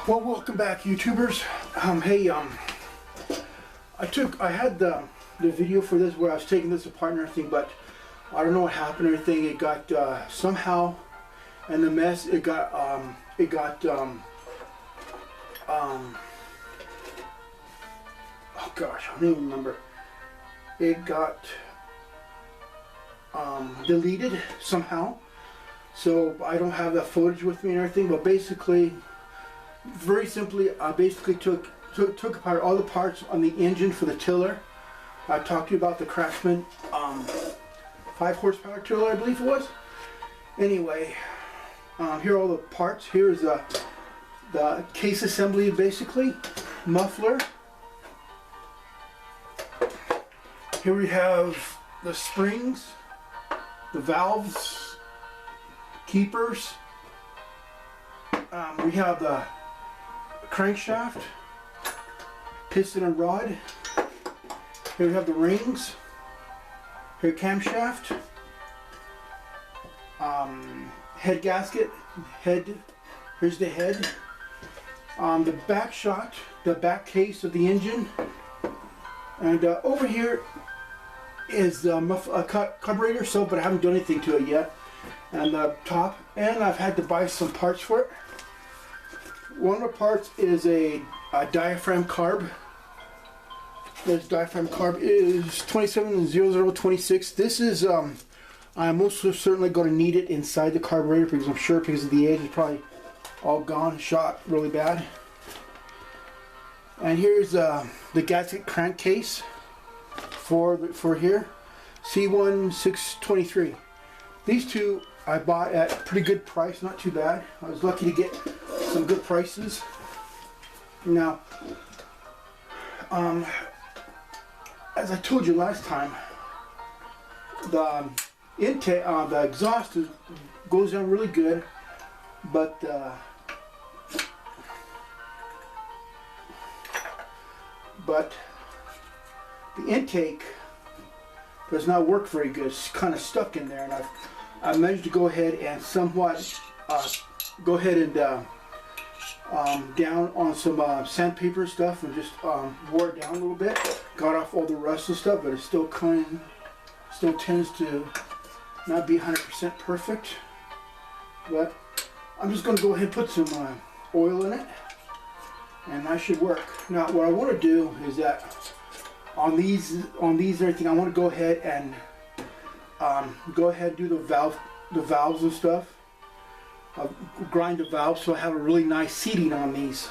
Well, welcome back, YouTubers. Hey, I had the video for this where I was taking this apart and everything, but I don't know what happened or anything. It got somehow, and the mess oh gosh, I don't even remember. It got deleted somehow, so I don't have that footage with me and everything. But basically, very simply, I basically took apart all the parts on the engine for the tiller. I talked to you about the Craftsman 5 horsepower tiller, I believe it was. Anyway, here are all the parts. Here's the case assembly, basically, muffler. Here we have the springs, the valves, keepers. We have the crankshaft, piston and rod. Here we have the rings. Here camshaft, head gasket, here's the head, the back shot, the back case of the engine, and over here is the carburetor, but I haven't done anything to it yet, and the top, and I've had to buy some parts for it. One of the parts is a diaphragm carb. This diaphragm carb is 270026. This is, I'm most certainly going to need it inside the carburetor because I'm sure because of the age it's probably all gone, shot really bad. And here's the gasket crankcase for here, C1623. These two I bought at a pretty good price, not too bad. I was lucky to get some good prices. Now, as I told you last time, the intake, the exhaust goes down really good, but the intake does not work very good. It's kind of stuck in there, and I managed to go ahead and somewhat down on some sandpaper stuff and just wore it down a little bit. Got off all the rust and stuff, but it still tends to not be 100% perfect. But I'm just going to go ahead and put some oil in it, and that should work. Now, what I want to do is that on these and everything, I want to go ahead and do the valves and stuff. Grind the valves so I have a really nice seating on these,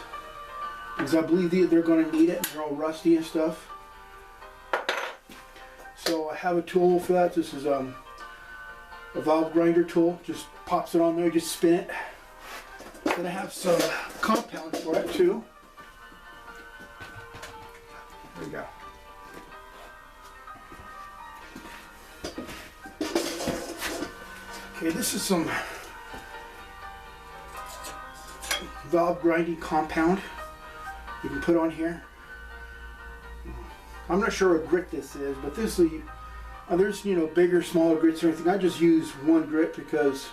because I believe they're going to need it. They're all rusty and stuff. So I have a tool for that. This is a valve grinder tool. Just pops it on there, just spin it. Then I have some compound for it too. There we go. Okay, this is some valve grinding compound you can put on here. I'm not sure what grit this is, but this is there's bigger, smaller grits or anything. I just use one grit because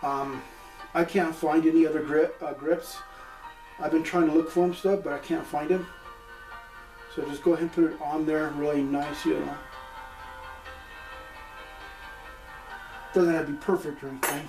I can't find any other grips. I've been trying to look for them stuff, but I can't find them. So just go ahead and put it on there really nice, Doesn't have to be perfect or anything.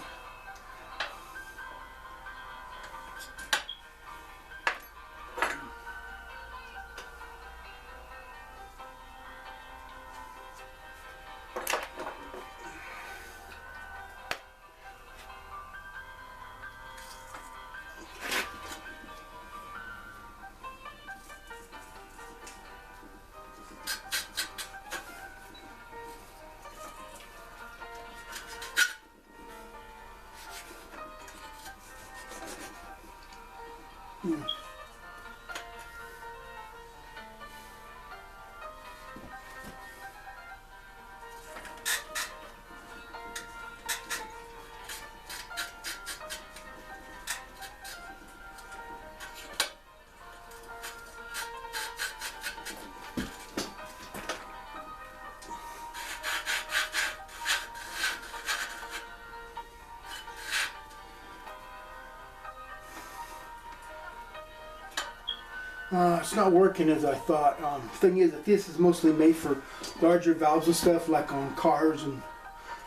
It's not working as I thought. Thing is that this is mostly made for larger valves and stuff, like on cars and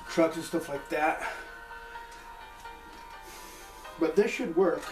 trucks and stuff like that. But this should work.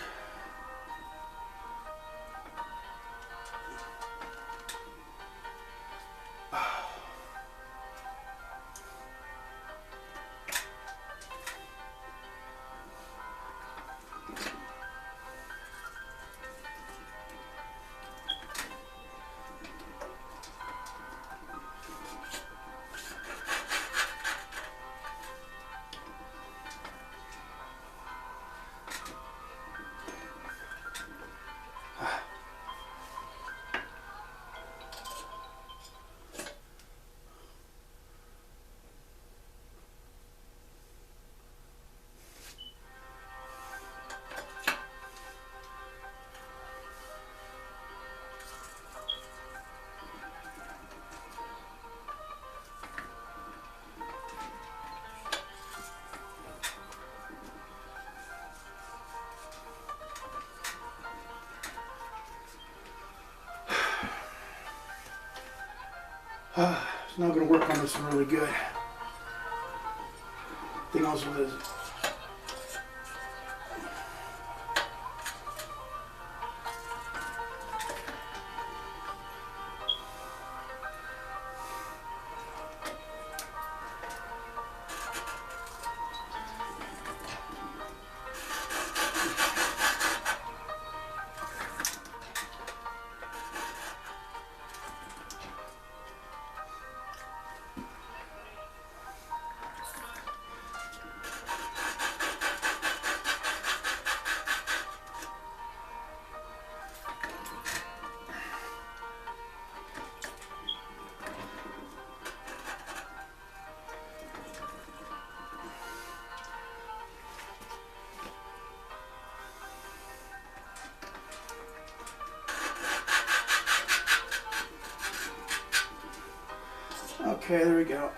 It's not going to work on this one really good. Thing also is, okay, there we go.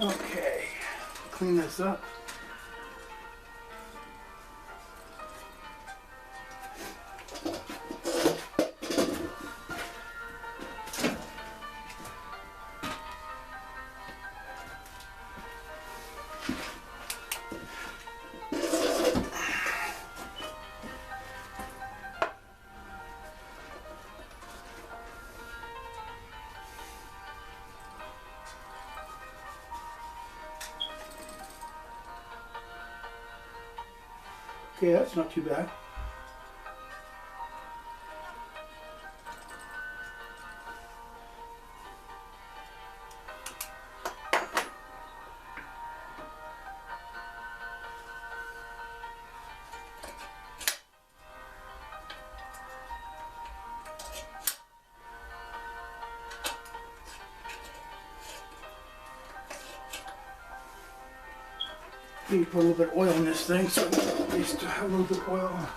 Okay, clean this up. Okay, that's not too bad. Need to put a little bit of oil in this thing, so at least have a little bit of oil.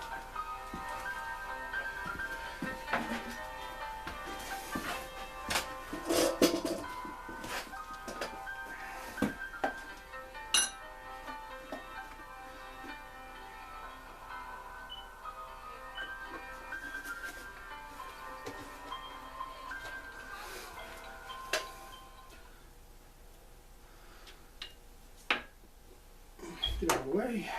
way.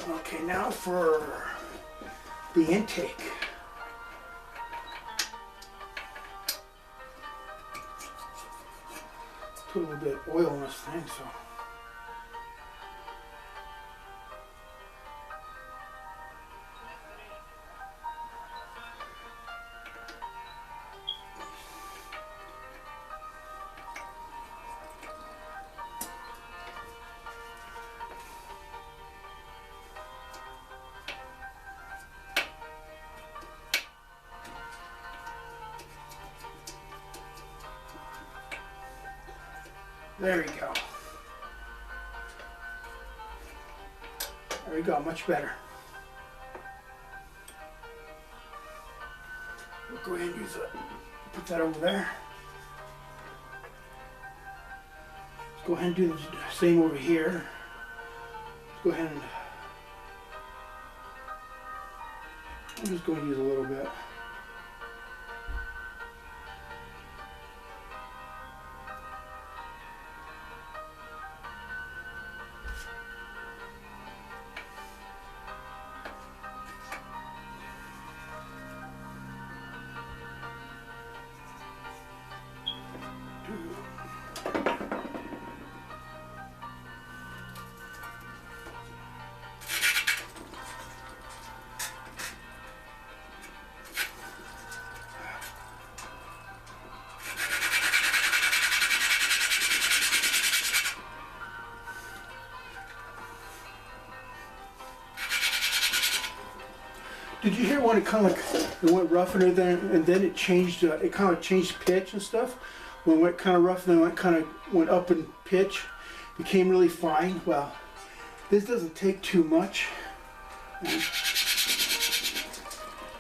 Okay, now for the intake. Put a little bit of oil in this thing, so. There we go. There we go, much better. We'll go ahead and use it. Put that over there. Let's go ahead and do the same over here. Let's go ahead and I'm just going to use a little bit. Did you hear when it kind of like it went rough and then it changed? It kind of changed pitch and stuff. When it went kind of rough, and then it kind of went up in pitch, became really fine. Well, this doesn't take too much.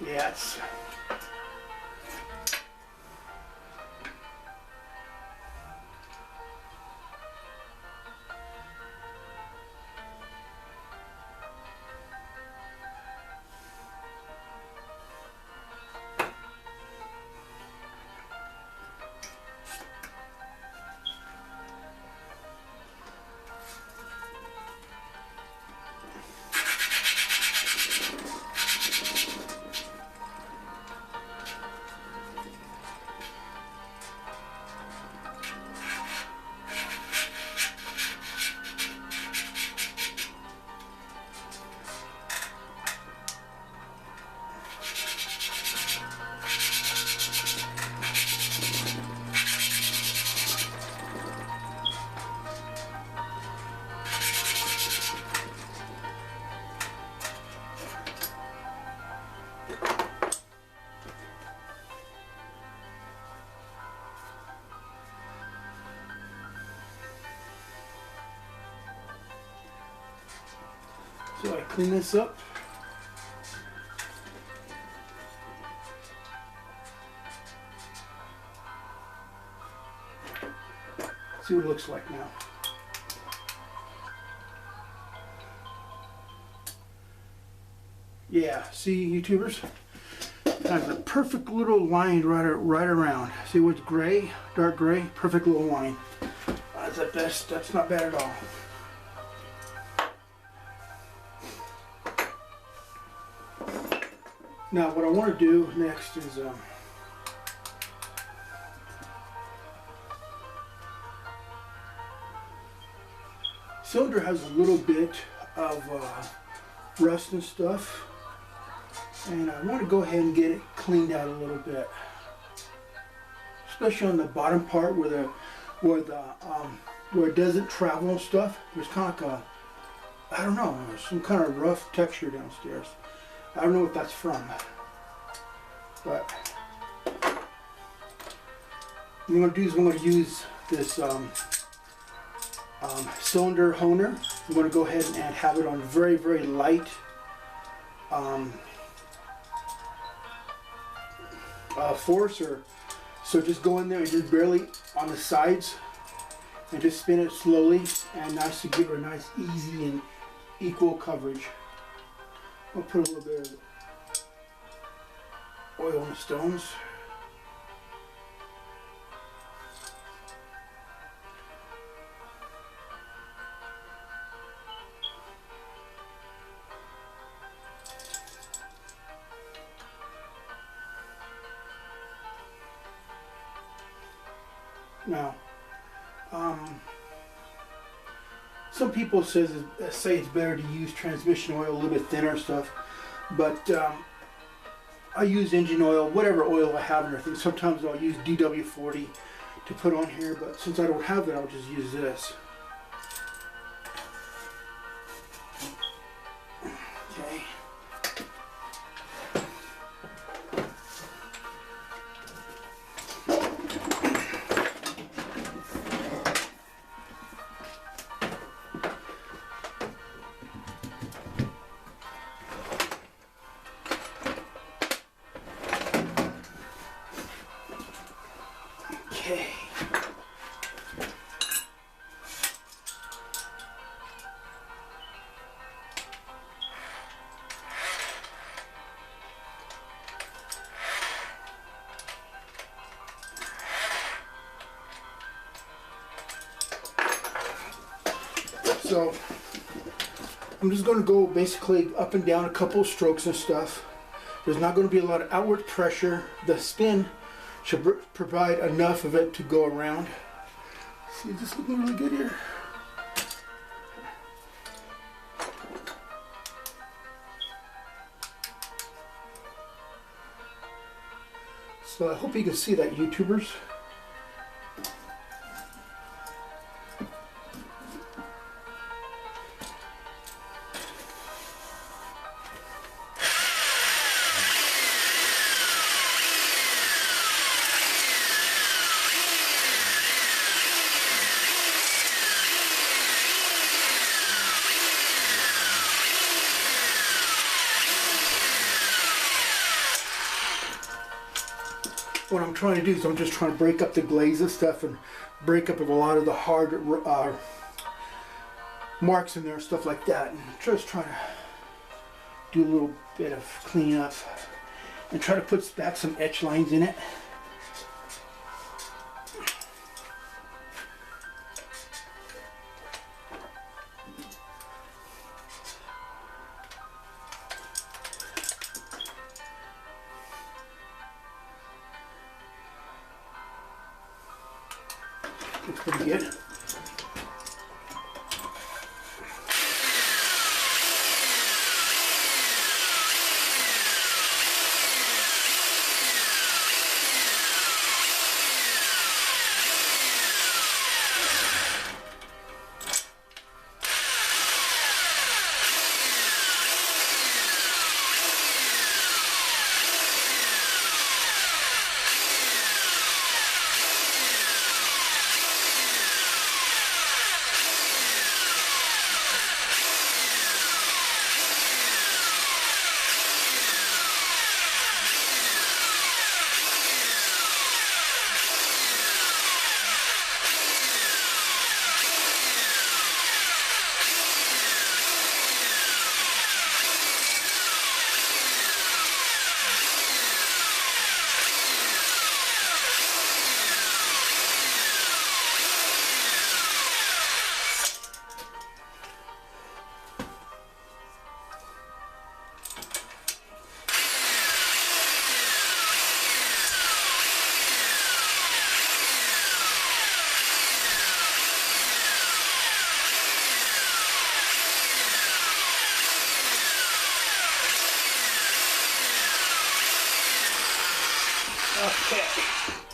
Yeah, it's. So I clean this up. See what it looks like now. Yeah, see, YouTubers? Kind of a perfect little line right around. See what's gray, dark gray? Perfect little line. That's not bad at all. Now what I want to do next is cylinder has a little bit of rust and stuff, and I want to go ahead and get it cleaned out a little bit, especially on the bottom part where it doesn't travel and stuff. There's kind of like a, I don't know, some kind of rough texture downstairs. I don't know what that's from, but What I'm going to do is I'm going to use this cylinder honer. I'm going to go ahead and have it on very, very light force, or so just go in there and just barely on the sides and just spin it slowly, and nice to give it a nice easy and equal coverage. I'll put a little bit of oil on the stones. Now, some people say it's better to use transmission oil, a little bit thinner stuff, but I use engine oil, whatever oil I have and everything. Sometimes I'll use DW40 to put on here, but since I don't have that, I'll just use this. Okay. Okay. So I'm just going to go basically up and down a couple of strokes and stuff. There's not going to be a lot of outward pressure. The spin should provide enough of it to go around. See, this is looking really good here. So I hope you can see that, YouTubers. What I'm trying to do is I'm just trying to break up the glaze and stuff, and break up a lot of the hard marks in there and stuff like that, and just trying to do a little bit of cleanup and try to put back some etch lines in it. Looks pretty good. Okay.